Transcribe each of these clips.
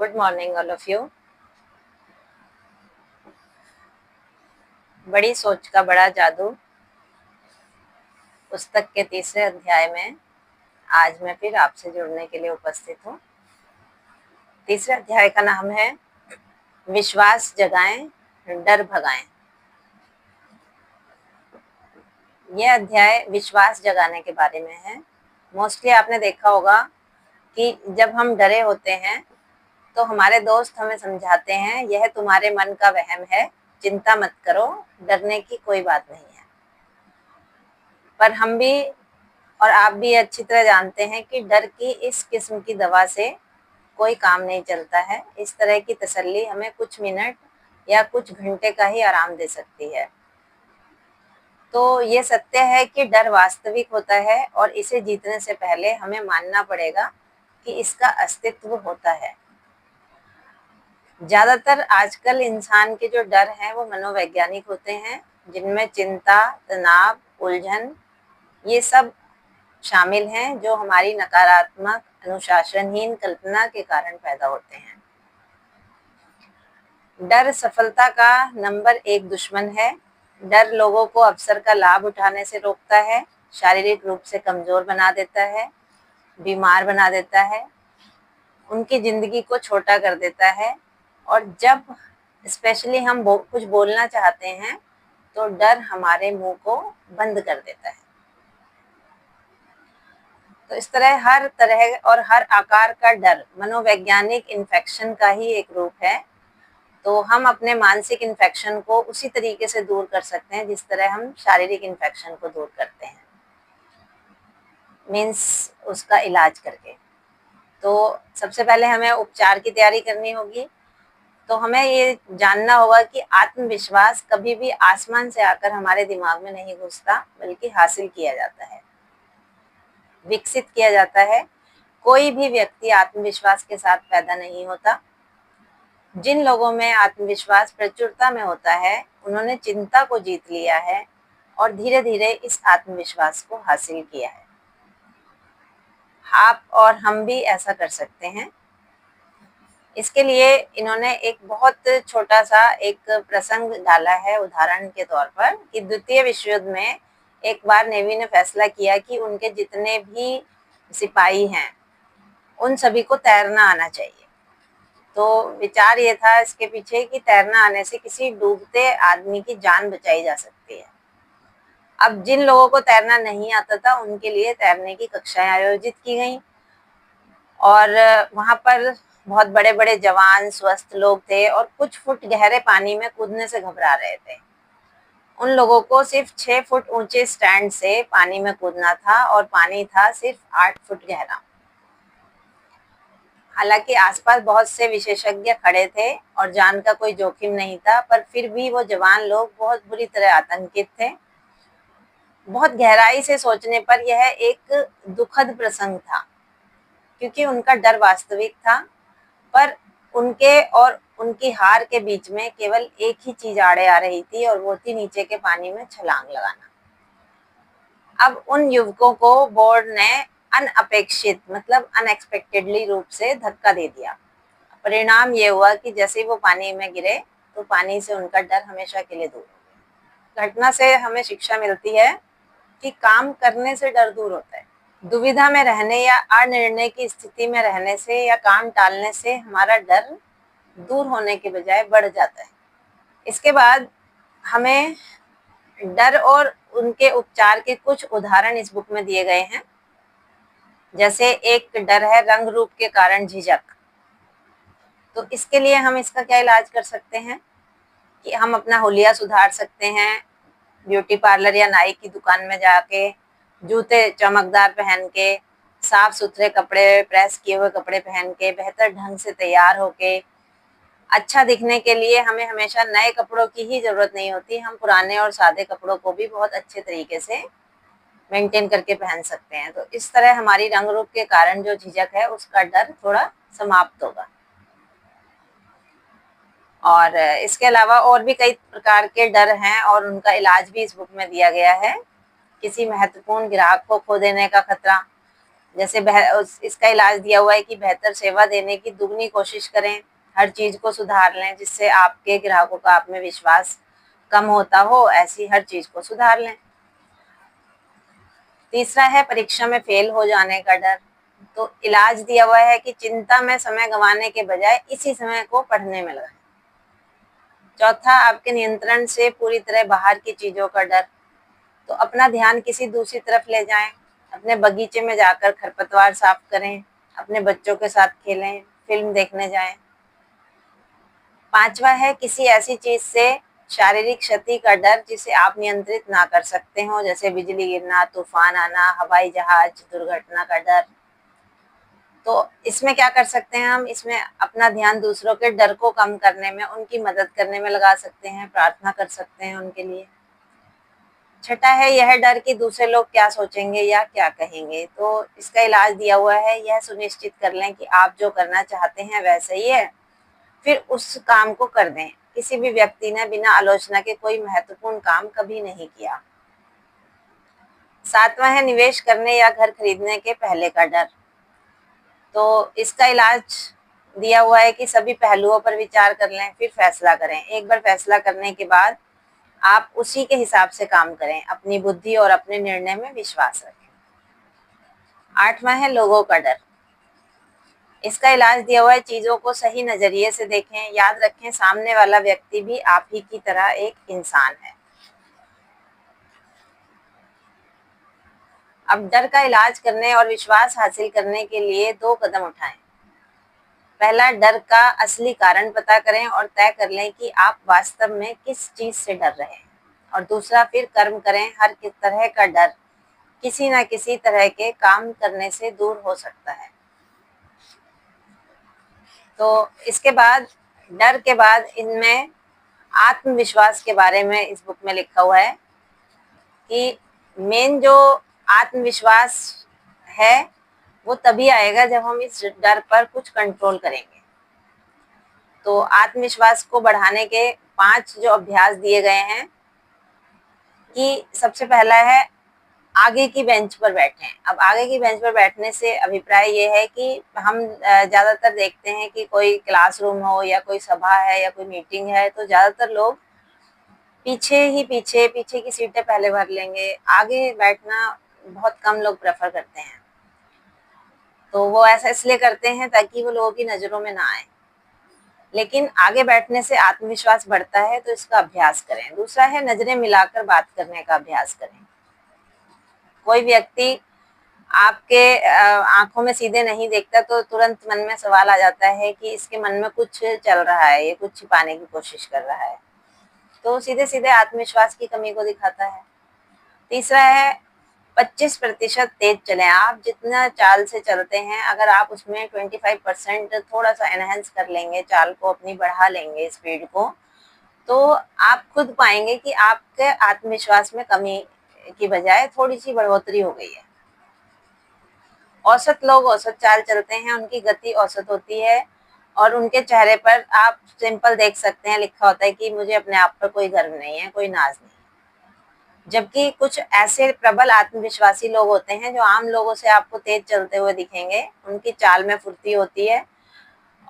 Good morning all of you. बड़ी सोच का बड़ा जादू पुस्तक के तीसरे अध्याय में आज मैं फिर आपसे जुड़ने के लिए उपस्थित हूँ। तीसरे अध्याय का नाम है विश्वास जगाएं, डर भगाएं। यह अध्याय विश्वास जगाने के बारे में है। मोस्टली आपने देखा होगा कि जब हम डरे होते हैं तो हमारे दोस्त हमें समझाते हैं, यह तुम्हारे मन का वहम है, चिंता मत करो, डरने की कोई बात नहीं है। पर हम भी और आप भी अच्छी तरह जानते हैं कि डर की इस किस्म की दवा से कोई काम नहीं चलता है। इस तरह की तसल्ली हमें कुछ मिनट या कुछ घंटे का ही आराम दे सकती है। तो ये सत्य है कि डर वास्तविक होता है और इसे जीतने से पहले हमें मानना पड़ेगा कि इसका अस्तित्व होता है। ज्यादातर आजकल इंसान के जो डर हैं वो मनोवैज्ञानिक होते हैं, जिनमें चिंता, तनाव, उलझन ये सब शामिल हैं, जो हमारी नकारात्मक, अनुशासनहीन कल्पना के कारण पैदा होते हैं। डर सफलता का नंबर 1 दुश्मन है। डर लोगों को अवसर का लाभ उठाने से रोकता है, शारीरिक रूप से कमजोर बना देता है, बीमार बना देता है, उनकी जिंदगी को छोटा कर देता है। और जब स्पेशली हम कुछ बोलना चाहते हैं तो डर हमारे मुंह को बंद कर देता है। तो इस हर तरह और हर आकार का डर मनोवैज्ञानिक इन्फेक्शन का ही एक रूप है। तो हम अपने मानसिक इन्फेक्शन को उसी तरीके से दूर कर सकते हैं जिस तरह हम शारीरिक इन्फेक्शन को दूर करते हैं, मीन्स उसका इलाज करके। तो सबसे पहले हमें उपचार की तैयारी करनी होगी। तो हमें ये जानना होगा कि आत्मविश्वास कभी भी आसमान से आकर हमारे दिमाग में नहीं घुसता, बल्कि हासिल किया जाता है, विकसित किया जाता है। कोई भी व्यक्ति आत्मविश्वास के साथ पैदा नहीं होता। जिन लोगों में आत्मविश्वास प्रचुरता में होता है, उन्होंने चिंता को जीत लिया है और धीरे धीरे इस आत्मविश्वास को हासिल किया है। आप और हम भी ऐसा कर सकते हैं। इसके लिए इन्होंने एक बहुत छोटा सा एक प्रसंग डाला है उदाहरण के तौर पर, कि द्वितीय विश्व युद्ध में एक बार नेवी ने फैसला किया कि उनके जितने भी सिपाही हैं उन सभी को तैरना आना चाहिए। तो विचार ये था इसके पीछे कि तैरना आने से किसी डूबते आदमी की जान बचाई जा सकती है। अब जिन लोगों को तैरना नहीं आता था उनके लिए तैरने की कक्षाएं आयोजित की गई और वहां पर बहुत बड़े बड़े जवान स्वस्थ लोग थे और कुछ फुट गहरे पानी में कूदने से घबरा रहे थे। उन लोगों को सिर्फ 6 फुट ऊंचे स्टैंड से पानी में कूदना था और पानी था सिर्फ 8 फुट गहरा। हालांकि आसपास बहुत से विशेषज्ञ खड़े थे और जान का कोई जोखिम नहीं था, पर फिर भी वो जवान लोग बहुत बुरी तरह आतंकित थे। बहुत गहराई से सोचने पर यह एक दुखद प्रसंग था, क्योंकि उनका डर वास्तविक था, पर उनके और उनकी हार के बीच में केवल एक ही चीज आड़े आ रही थी और वो थी नीचे के पानी में छलांग लगाना। अब उन युवकों को बोर्ड ने अनअपेक्षित मतलब अनएक्सपेक्टेडली रूप से धक्का दे दिया। परिणाम ये हुआ कि जैसे ही वो पानी में गिरे तो पानी से उनका डर हमेशा के लिए दूर हो गया। घटना से हमें शिक्षा मिलती है कि काम करने से डर दूर होता है। दुविधा में रहने या अनिर्णय की स्थिति में रहने से या काम टालने से हमारा डर दूर होने के बजाय बढ़ जाता है। इसके बाद हमें डर और उनके उपचार के कुछ उदाहरण इस बुक में दिए गए हैं। जैसे एक डर है रंग रूप के कारण झिझक। तो इसके लिए हम इसका क्या इलाज कर सकते हैं कि हम अपना हुलिया सुधार सकते हैं, ब्यूटी पार्लर या नाई की दुकान में जाके जूते चमकदार पहन के, साफ सुथरे कपड़े, प्रेस किए हुए कपड़े पहन के, बेहतर ढंग से तैयार होके। अच्छा दिखने के लिए हमें हमेशा नए कपड़ों की ही जरूरत नहीं होती, हम पुराने और सादे कपड़ों को भी बहुत अच्छे तरीके से मेंटेन करके पहन सकते हैं। तो इस तरह हमारी रंग रूप के कारण जो झिझक है उसका डर थोड़ा समाप्त होगा। और इसके अलावा और भी कई प्रकार के डर हैं और उनका इलाज भी इस बुक में दिया गया है। किसी महत्वपूर्ण ग्राहक को खो देने का खतरा, जैसे इसका इलाज दिया हुआ है कि बेहतर सेवा देने की दुगनी कोशिश करें, हर चीज को सुधार लें जिससे आपके ग्राहकों का आप में विश्वास कम होता हो, ऐसी हर चीज को सुधार लें। तीसरा है परीक्षा में फेल हो जाने का डर। तो इलाज दिया हुआ है कि चिंता में समय गंवाने के बजाय इसी समय को पढ़ने में लगाएं। चौथा, आपके नियंत्रण से पूरी तरह बाहर की चीजों का डर। तो अपना ध्यान किसी दूसरी तरफ ले जाएं, अपने बगीचे में जाकर खरपतवार साफ करें, अपने बच्चों के साथ खेलें, फिल्म देखने जाएं। पांचवा है किसी ऐसी चीज से शारीरिक क्षति का डर जिसे आप नियंत्रित ना कर सकते हो, जैसे बिजली गिरना, तूफान आना, हवाई जहाज दुर्घटना का डर। तो इसमें क्या कर सकते हैं हम, इसमें अपना ध्यान दूसरों के डर को कम करने में, उनकी मदद करने में लगा सकते हैं, प्रार्थना कर सकते हैं उनके लिए। छठा है यह डर कि दूसरे लोग क्या सोचेंगे या क्या कहेंगे। तो इसका इलाज दिया हुआ है, यह सुनिश्चित कर लें कि आप जो करना चाहते हैं वह सही है, फिर उस काम को कर दें। किसी भी व्यक्ति ने बिना आलोचना के कोई महत्वपूर्ण काम कभी नहीं किया। सातवां है निवेश करने या घर खरीदने के पहले का डर। तो इसका इलाज दिया हुआ है कि सभी पहलुओं पर विचार कर लें, फिर फैसला करें। एक बार फैसला करने के बाद आप उसी के हिसाब से काम करें, अपनी बुद्धि और अपने निर्णय में विश्वास रखें। आठवां है लोगों का डर। इसका इलाज दिया हुआ है चीजों को सही नजरिए से देखें, याद रखें सामने वाला व्यक्ति भी आप ही की तरह एक इंसान है। अब डर का इलाज करने और विश्वास हासिल करने के लिए 2 कदम उठाएं। पहला, डर का असली कारण पता करें और तय कर लें कि आप वास्तव में किस चीज से डर रहे हैं। और दूसरा, फिर कर्म करें। हर किस तरह का डर किसी न किसी तरह के काम करने से दूर हो सकता है। तो इसके बाद, डर के बाद इनमें आत्मविश्वास के बारे में इस बुक में लिखा हुआ है कि मेन जो आत्मविश्वास है वो तभी आएगा जब हम इस डर पर कुछ कंट्रोल करेंगे। तो आत्मविश्वास को बढ़ाने के 5 जो अभ्यास दिए गए हैं कि सबसे पहला है आगे की बेंच पर बैठें। अब आगे की बेंच पर बैठने से अभिप्राय ये है कि हम ज्यादातर देखते हैं कि कोई क्लासरूम हो या कोई सभा है या कोई मीटिंग है तो ज्यादातर लोग पीछे की सीटें पहले भर लेंगे, आगे बैठना बहुत कम लोग प्रेफर करते हैं। तो वो ऐसा इसलिए करते हैं ताकि वो लोगों की नजरों में ना आए। लेकिन आगे बैठने से आत्मविश्वास बढ़ता है, तो इसका अभ्यास करें। दूसरा है नजरें मिलाकर बात करने का अभ्यास करें। कोई व्यक्ति आपके आंखों में सीधे नहीं देखता तो तुरंत मन में सवाल आ जाता है कि इसके मन में कुछ चल रहा है, ये कुछ छिपाने की कोशिश कर रहा है। तो सीधे सीधे आत्मविश्वास की कमी को दिखाता है। तीसरा है 25% तेज चलें। आप जितना चाल से चलते हैं, अगर आप उसमें 25% थोड़ा सा एनहेंस कर लेंगे, चाल को अपनी बढ़ा लेंगे, स्पीड को, तो आप खुद पाएंगे कि आपके आत्मविश्वास में कमी की बजाय थोड़ी सी बढ़ोतरी हो गई है। औसत लोग औसत चाल चलते हैं, उनकी गति औसत होती है और उनके चेहरे पर आप सिंपल देख सकते हैं, लिखा होता है कि मुझे अपने आप पर कोई गर्व नहीं है, कोई नाज नहीं। जबकि कुछ ऐसे प्रबल आत्मविश्वासी लोग होते हैं जो आम लोगों से आपको तेज चलते हुए दिखेंगे, उनकी चाल में फुर्ती होती है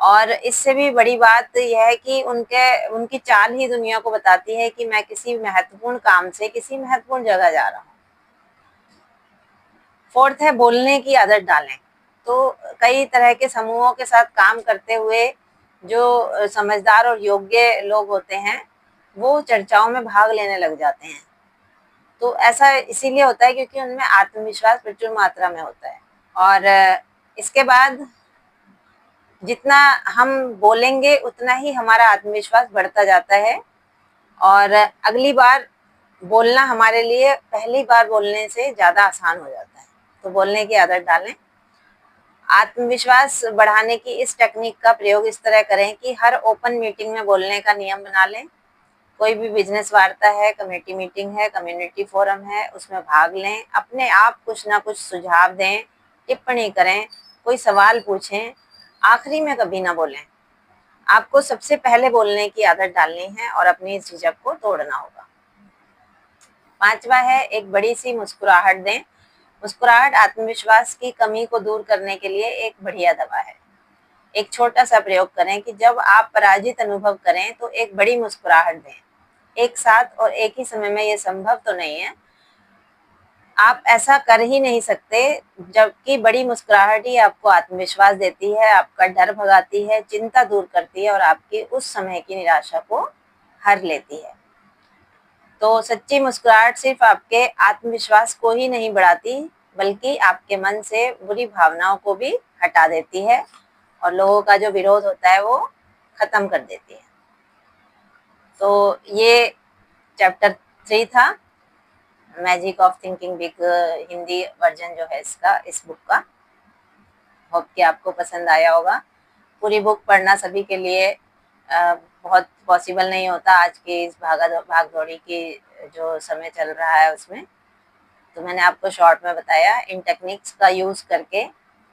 और इससे भी बड़ी बात यह है कि उनकी चाल ही दुनिया को बताती है कि मैं किसी महत्वपूर्ण काम से किसी महत्वपूर्ण जगह जा रहा हूँ। फोर्थ है बोलने की आदत डालें। तो कई तरह के समूहों के साथ काम करते हुए जो समझदार और योग्य लोग होते हैं वो चर्चाओं में भाग लेने लग जाते हैं। तो ऐसा इसीलिए होता है क्योंकि उनमें आत्मविश्वास प्रचुर मात्रा में होता है। और इसके बाद जितना हम बोलेंगे उतना ही हमारा आत्मविश्वास बढ़ता जाता है और अगली बार बोलना हमारे लिए पहली बार बोलने से ज्यादा आसान हो जाता है। तो बोलने की आदत डालें। आत्मविश्वास बढ़ाने की इस टेक्निक का प्रयोग इस तरह करें कि हर ओपन मीटिंग में बोलने का नियम बना लें। कोई भी बिजनेस वार्ता है, कमेटी मीटिंग है, कम्युनिटी फोरम है, उसमें भाग लें। अपने आप कुछ ना कुछ सुझाव दें, टिप्पणी करें, कोई सवाल पूछें, आखिरी में कभी ना बोलें। आपको सबसे पहले बोलने की आदत डालनी है और अपनी इस झिझक को तोड़ना होगा। 5वां है एक बड़ी सी मुस्कुराहट दें। मुस्कुराहट आत्मविश्वास की कमी को दूर करने के लिए एक बढ़िया दवा है। एक छोटा सा प्रयोग करें कि जब आप पराजित अनुभव करें तो एक बड़ी मुस्कुराहट दें। एक साथ और एक ही समय में ये संभव तो नहीं है, आप ऐसा कर ही नहीं सकते, जबकि बड़ी मुस्कुराहट ही आपको आत्मविश्वास देती है, आपका डर भगाती है, चिंता दूर करती है और आपकी उस समय की निराशा को हर लेती है। तो सच्ची मुस्कुराहट सिर्फ आपके आत्मविश्वास को ही नहीं बढ़ाती, बल्कि आपके मन से बुरी भावनाओं को भी हटा देती है और लोगों का जो विरोध होता है वो खत्म कर देती है। तो ये चैप्टर 3 था, magic of thinking big, Hindi version जो है इसका, इस बुक का। होप कि आपको पसंद आया होगा। पूरी बुक पढ़ना सभी के लिए बहुत पॉसिबल नहीं होता आज की इस भाग दौड़ी की जो समय चल रहा है उसमें। तो मैंने आपको शॉर्ट में बताया, इन टेक्निक्स का यूज करके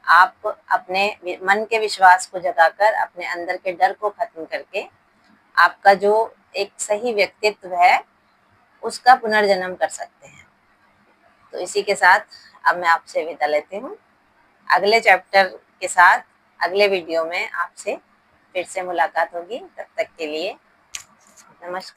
आप अपने मन के विश्वास को जगाकर, अपने अंदर के डर को खत्म करके आपका जो एक सही व्यक्तित्व है उसका पुनर्जन्म कर सकते हैं। तो इसी के साथ अब मैं आपसे विदा लेती हूँ। अगले चैप्टर के साथ अगले वीडियो में आपसे फिर से मुलाकात होगी। तब तक के लिए नमस्कार।